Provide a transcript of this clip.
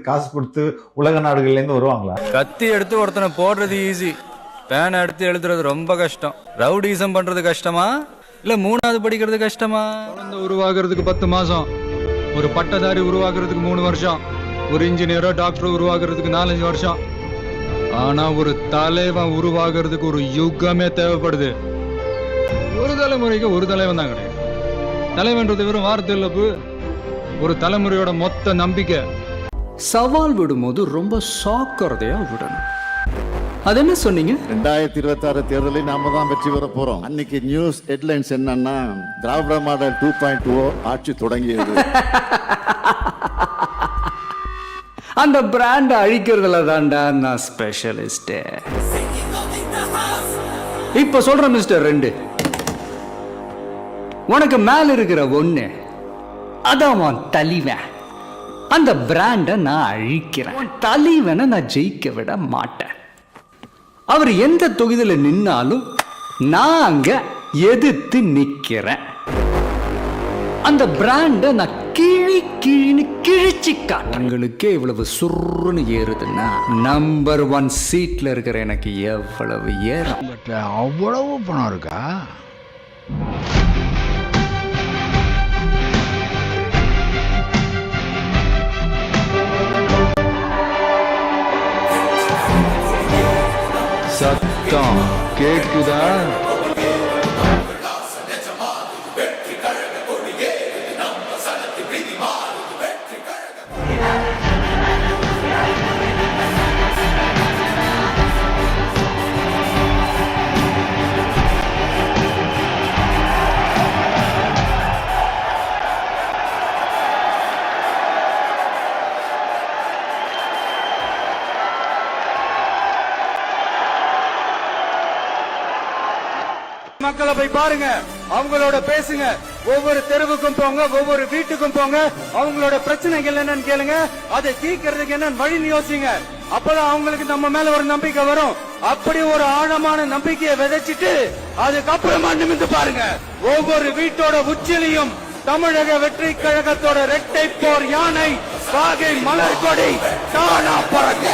காசு கொடுத்து உலக நாடுகள்ல இருந்து வருவாங்களா? கத்தி எடுத்து ஒருத்தனை போடுறது ஈஸி, பேனை எடுத்து எழுதுறது ரொம்ப கஷ்டம். ரவுடிசம் பண்றது கஷ்டமா இல்ல மூணாவது படிக்கிறது கஷ்டமா? குழந்தை உருவாகிறதுக்கு 10 மாசம், ஒரு பட்டதாரி உருவாகிறதுக்கு 3 வருஷம், ஒரு இன்ஜினியரோ டாக்டரோ உருவாகிறதுக்கு 4-5 வருஷம். ஆனா ஒரு தலைவன் உருவாகிறதுக்கு ஒரு யுகமே தேவைப்படுது. ஒரு தலைமுறைக்கு ஒரு தலைவன் தான் கிடையாது. தலைவன்றது வெறும் வார்த்தை இல்ல, ஒரு தலைமுறையோட மொத்த நம்பிக்கை. சவால் விடும்போது ரொம்ப சாக்கிறதையா விடணும். அது என்ன சொன்னீங்க? 2026 தேர்தலில் நாம தான் வெற்றி பெற போறோம். அன்னைக்கு நியூஸ் ஹெட்லைன்ஸ் என்னன்னா, திராவிட மாடல் 2.0 ஆட்சி தொடங்கியது. அந்த பிராண்ட் அழிக்கிறதுல தான்டா நான் ஸ்பெஷலிஸ்ட். இப்ப சொல்ற மிஸ்டர் 2, உனக்கு மேல இருக்கிற 1 அதான் உன் தலைவன். அந்த பிராண்ட நான் அழிக்கிறேன். தலைவனை நான் ஜெயிக்க விட மாட்டேன். அவர் எந்த தொகுதியில நின்னாலும் நான் அங்க எதிர்த்து நிக்கிறேன். அந்த பிராண்ட நான் கிழின்னு கிழிச்சு காட்டுறேன். உங்களுக்கே இவ்வளவு சுருன்னு ஏறுதுன்னா நம்பர் 1 சீட்ல இருக்கிற எனக்கு எவ்வளவு ஏறும்? அவ்வளவு பணம் இருக்கா? சத்தம் கேக்குதா? மக்களை போய் பாருங்க, அவங்களோட பேசுங்க, ஒவ்வொரு தெருவுக்கும் போங்க, ஒவ்வொரு வீட்டுக்கும் போங்க, அவங்களோட பிரச்சனைகள் என்னன்னு கேளுங்க, அதை தீர்க்கிறதுக்கு என்ன வழி யோசிங்க. அப்பதான் அவங்களுக்கு நம்ம மேல ஒரு நம்பிக்கை வரும். அப்படி ஒரு ஆழமான நம்பிக்கையை விதைச்சிட்டு அதுக்கப்புறமா நிமிந்து பாருங்க. ஒவ்வொரு வீட்டோட உச்சிலையும் தமிழக வெற்றி கழகத்தோட இரட்டை போர் யானை வாகை மலர் கொடி தானா பறக்க.